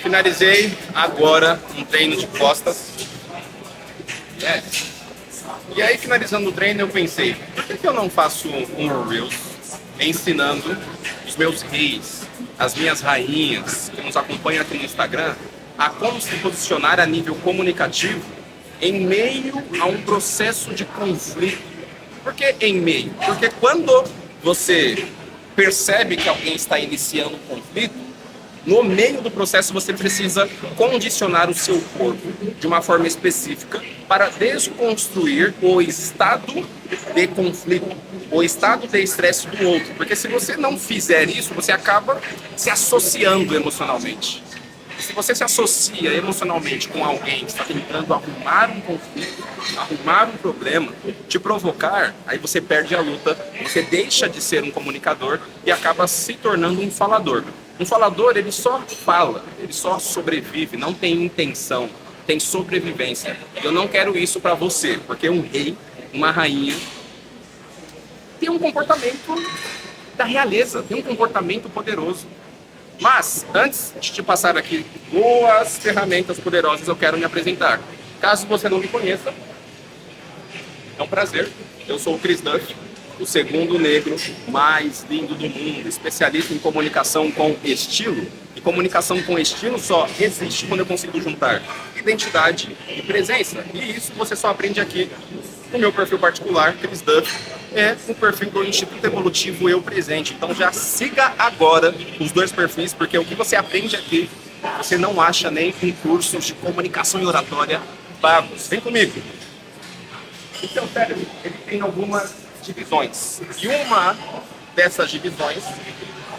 Finalizei agora um treino de costas. Yes. E aí, finalizando o treino, eu pensei, por que eu não faço um Reels ensinando os meus reis, as minhas rainhas que nos acompanham aqui no Instagram, a como se posicionar a nível comunicativo em meio a um processo de conflito. Por que em meio? Porque quando você percebe que alguém está iniciando um conflito, no meio do processo você precisa condicionar o seu corpo de uma forma específica para desconstruir o estado de conflito, o estado de estresse do outro. Porque se você não fizer isso, você acaba se associando emocionalmente. E se você se associa emocionalmente com alguém que está tentando arrumar um conflito, arrumar um problema, te provocar, aí você perde a luta, você deixa de ser um comunicador e acaba se tornando um falador. Um falador, ele só fala, ele só sobrevive, não tem intenção, tem sobrevivência. Eu não quero isso para você, porque um rei, uma rainha, tem um comportamento da realeza, tem um comportamento poderoso. Mas, antes de te passar aqui duas ferramentas poderosas, eu quero me apresentar. Caso você não me conheça, é um prazer. Eu sou o Chris Duff, o segundo negro mais lindo do mundo, especialista em comunicação com estilo. E comunicação com estilo só existe quando eu consigo juntar identidade e presença. E isso você só aprende aqui no meu perfil particular, Chris Duff, é o perfil do Instituto Evolutivo Eu Presente. Então já siga agora os dois perfis, porque o que você aprende aqui, você não acha nem em cursos de comunicação e oratória pagos. Vem comigo. O seu cérebro, ele tem algumas divisões. E uma dessas divisões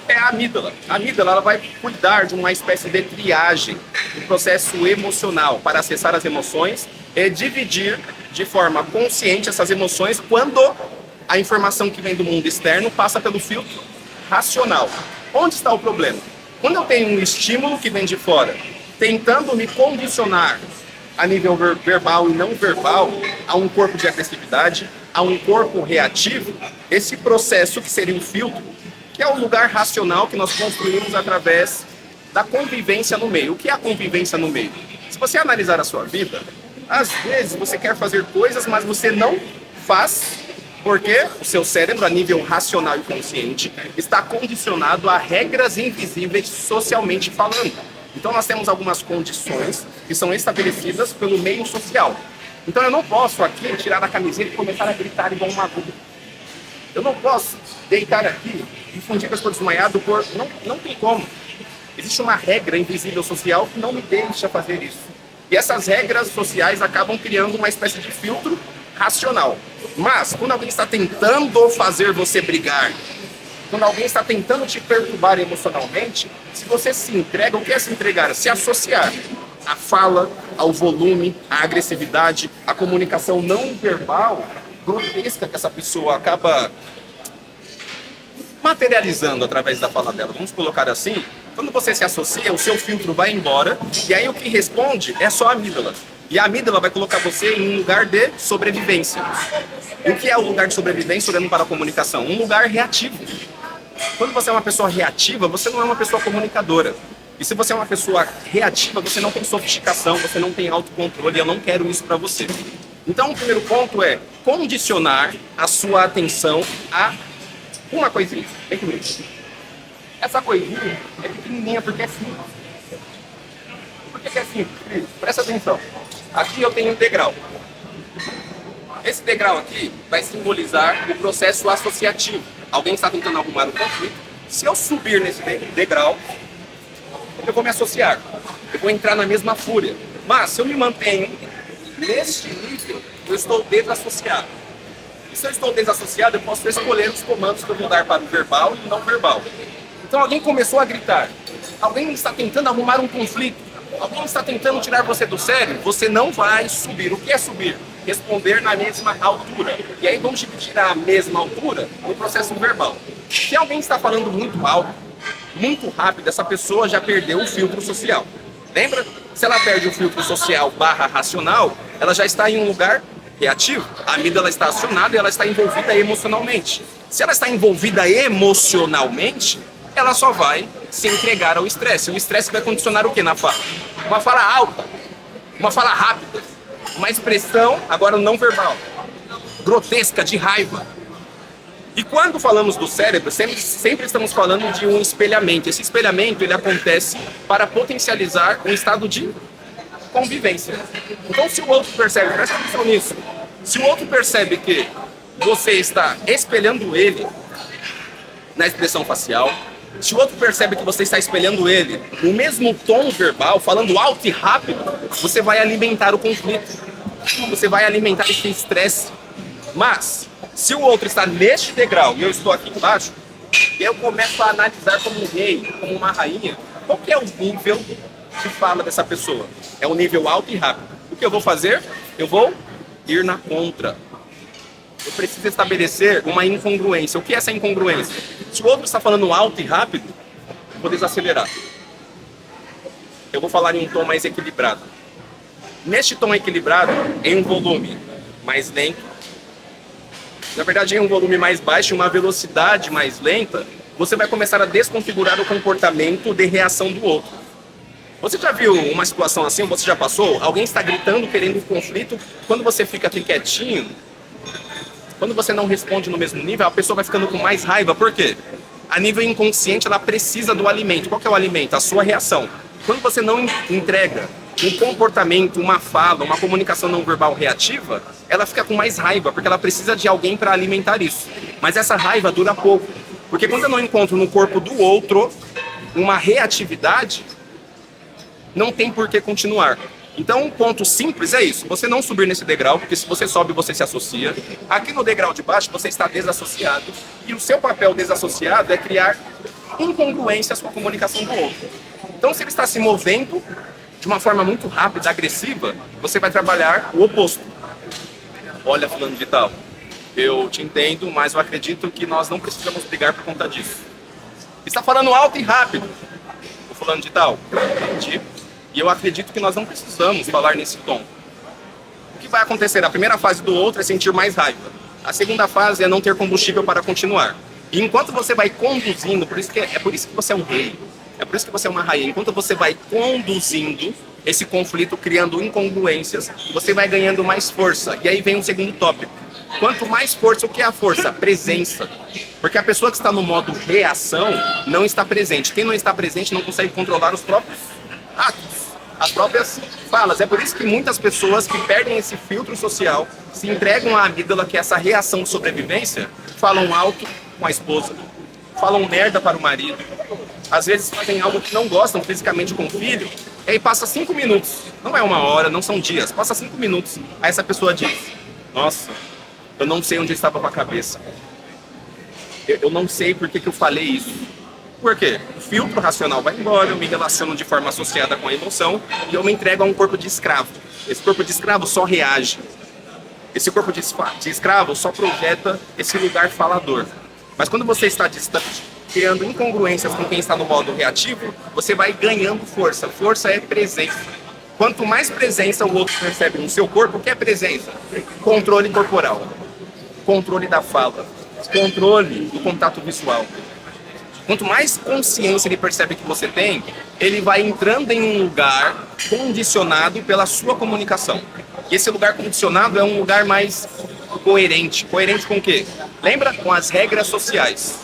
é a amígdala. A amígdala, ela vai cuidar de uma espécie de triagem do processo emocional para acessar as emoções e dividir de forma consciente essas emoções quando a informação que vem do mundo externo passa pelo filtro racional. Onde está o problema? Quando eu tenho um estímulo que vem de fora, tentando me condicionar a nível verbal e não verbal, a um corpo de agressividade, a um corpo reativo, esse processo que seria o filtro, que é o lugar racional que nós construímos através da convivência no meio. O que é a convivência no meio? Se você analisar a sua vida, às vezes você quer fazer coisas, mas você não faz porque o seu cérebro, a nível racional e consciente, está condicionado a regras invisíveis socialmente falando. Então nós temos algumas condições que são estabelecidas pelo meio social. Então eu não posso aqui tirar a camiseta e começar a gritar igual um maluco. Eu não posso deitar aqui e fingir que eu estou desmaiado por... Não tem como. Existe uma regra invisível social que não me deixa fazer isso. E essas regras sociais acabam criando uma espécie de filtro racional. Mas, quando alguém está tentando fazer você brigar, quando alguém está tentando te perturbar emocionalmente, se você se entrega, o que é se entregar? Se associar à fala, ao volume, à agressividade, à comunicação não verbal grotesca que essa pessoa acaba materializando através da fala dela. Vamos colocar assim, quando você se associa, o seu filtro vai embora, e aí o que responde é só a amígdala. E a amígdala vai colocar você em um lugar de sobrevivência. E o que é o lugar de sobrevivência olhando para a comunicação? Um lugar reativo. Quando você é uma pessoa reativa, você não é uma pessoa comunicadora. E se você é uma pessoa reativa, você não tem sofisticação, você não tem autocontrole, e eu não quero isso para você. Então o primeiro ponto é condicionar a sua atenção a uma coisinha. Vem comigo. Essa coisinha é pequenininha porque é simples. Por que é simples? Presta atenção. Aqui eu tenho um degrau. Esse degrau aqui vai simbolizar o processo associativo. Alguém está tentando arrumar um conflito. Se eu subir nesse degrau, eu vou me associar. Eu vou entrar na mesma fúria. Mas se eu me mantenho neste nível, eu estou desassociado. E se eu estou desassociado, eu posso escolher os comandos que eu vou dar para o verbal e o não verbal. Então alguém começou a gritar. Alguém está tentando arrumar um conflito. Alguém está tentando tirar você do sério. Você não vai subir. O que é subir? Responder na mesma altura. E aí vamos dividir a mesma altura no processo verbal. Se alguém está falando muito alto, muito rápido, essa pessoa já perdeu o filtro social. Lembra? Se ela perde o filtro social barra racional, ela já está em um lugar reativo. A amígdala está acionada e ela está envolvida emocionalmente. Se ela está envolvida emocionalmente, ela só vai se entregar ao estresse. O estresse vai condicionar o que na fala? Uma fala alta, uma fala rápida, uma expressão, agora não verbal, grotesca, de raiva. E quando falamos do cérebro, sempre estamos falando de um espelhamento. Esse espelhamento ele acontece para potencializar um estado de convivência. Então, se o outro percebe, presta atenção nisso, se o outro percebe que você está espelhando ele na expressão facial, se o outro percebe que você está espelhando ele no mesmo tom verbal, falando alto e rápido, você vai alimentar o conflito, você vai alimentar esse estresse. Mas, se o outro está neste degrau e eu estou aqui embaixo, eu começo a analisar como um rei, como uma rainha, qual que é o nível de fala dessa pessoa? É um nível alto e rápido. O que eu vou fazer? Eu vou ir na contra. Eu preciso estabelecer uma incongruência. O que é essa incongruência? Se o outro está falando alto e rápido, eu vou desacelerar. Eu vou falar em um tom mais equilibrado. Neste tom equilibrado, em um volume mais lento, na verdade em um volume mais baixo, uma velocidade mais lenta, você vai começar a desconfigurar o comportamento de reação do outro. Você já viu uma situação assim, você já passou? Alguém está gritando, querendo um conflito, quando você fica aqui quietinho, quando você não responde no mesmo nível, a pessoa vai ficando com mais raiva. Por quê? A nível inconsciente, ela precisa do alimento. Qual que é o alimento? A sua reação. Quando você não entrega um comportamento, uma fala, uma comunicação não verbal reativa, ela fica com mais raiva, porque ela precisa de alguém para alimentar isso. Mas essa raiva dura pouco. Porque quando eu não encontro no corpo do outro uma reatividade, não tem por que continuar. Então, um ponto simples é isso. Você não subir nesse degrau, porque se você sobe, você se associa. Aqui no degrau de baixo, você está desassociado. E o seu papel desassociado é criar incongruências com a comunicação do outro. Então, se ele está se movendo de uma forma muito rápida, agressiva, você vai trabalhar o oposto. Olha, fulano de tal, eu te entendo, mas eu acredito que nós não precisamos brigar por conta disso. Está falando alto e rápido, o fulano de tal, entendi. E eu acredito que nós não precisamos falar nesse tom. O que vai acontecer? A primeira fase do outro é sentir mais raiva. A segunda fase é não ter combustível para continuar. E enquanto você vai conduzindo, é por isso que você é um rei, é por isso que você é uma rainha. Enquanto você vai conduzindo esse conflito, criando incongruências, você vai ganhando mais força. E aí vem um segundo tópico. Quanto mais força, o que é a força? Presença. Porque a pessoa que está no modo reação não está presente. Quem não está presente não consegue controlar os próprios atos, as próprias falas. É por isso que muitas pessoas que perdem esse filtro social, se entregam à amígdala, que é essa reação de sobrevivência, falam alto com a esposa, falam merda para o marido, às vezes fazem algo que não gostam fisicamente com o filho, e aí passa 5 minutos, não é uma hora, não são dias, passa 5 minutos, aí essa pessoa diz: nossa, eu não sei onde eu estava com a cabeça, eu não sei por que eu falei isso. Por quê? O filtro racional vai embora, eu me relaciono de forma associada com a emoção e eu me entrego a um corpo de escravo. Esse corpo de escravo só reage. Esse corpo de escravo só projeta esse lugar falador. Mas quando você está distante, criando incongruências com quem está no modo reativo, você vai ganhando força. Força é presença. Quanto mais presença o outro percebe no seu corpo, o que é presença? Controle corporal, controle da fala, controle do contato visual. Quanto mais consciência ele percebe que você tem, ele vai entrando em um lugar condicionado pela sua comunicação. E esse lugar condicionado é um lugar mais coerente. Coerente com o quê? Lembra? Com as regras sociais.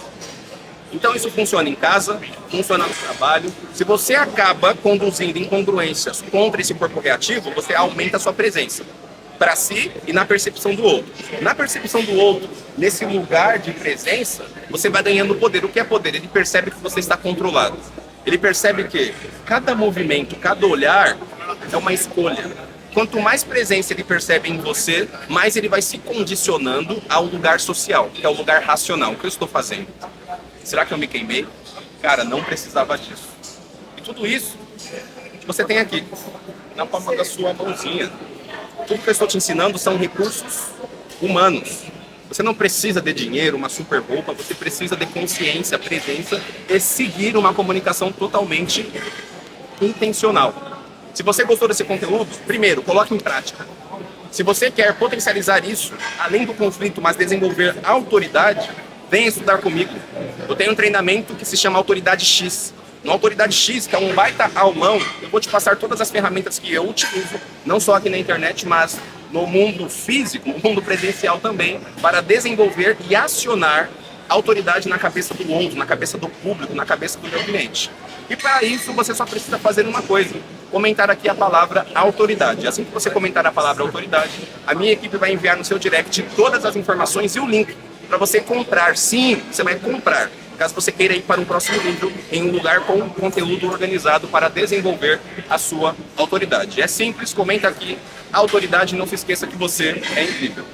Então isso funciona em casa, funciona no trabalho. Se você acaba conduzindo incongruências contra esse corpo reativo, você aumenta a sua presença para si e na percepção do outro. Na percepção do outro, nesse lugar de presença, você vai ganhando poder. O que é poder? Ele percebe que você está controlado. Ele percebe que cada movimento, cada olhar é uma escolha. Quanto mais presença ele percebe em você, mais ele vai se condicionando ao lugar social, que é o lugar racional. O que eu estou fazendo? Será que eu me queimei? Cara, não precisava disso. E tudo isso você tem aqui, na palma da sua mãozinha. Tudo que eu estou te ensinando são recursos humanos. Você não precisa de dinheiro, uma super roupa, você precisa de consciência, presença e seguir uma comunicação totalmente intencional. Se você gostou desse conteúdo, primeiro, coloque em prática. Se você quer potencializar isso, além do conflito, mas desenvolver autoridade, venha estudar comigo. Eu tenho um treinamento que se chama Autoridade X. No Autoridade X, que é um baita aulão, eu vou te passar todas as ferramentas que eu utilizo, não só aqui na internet, mas no mundo físico, no mundo presencial também, para desenvolver e acionar autoridade na cabeça do outro, na cabeça do público, na cabeça do meu cliente. E para isso você só precisa fazer uma coisa: comentar aqui a palavra autoridade. Assim que você comentar a palavra autoridade, a minha equipe vai enviar no seu direct todas as informações e o link para você comprar. Sim, você vai comprar, caso você queira ir para um próximo nível em um lugar com conteúdo organizado para desenvolver a sua autoridade. É simples, comenta aqui, autoridade, não se esqueça que você é incrível.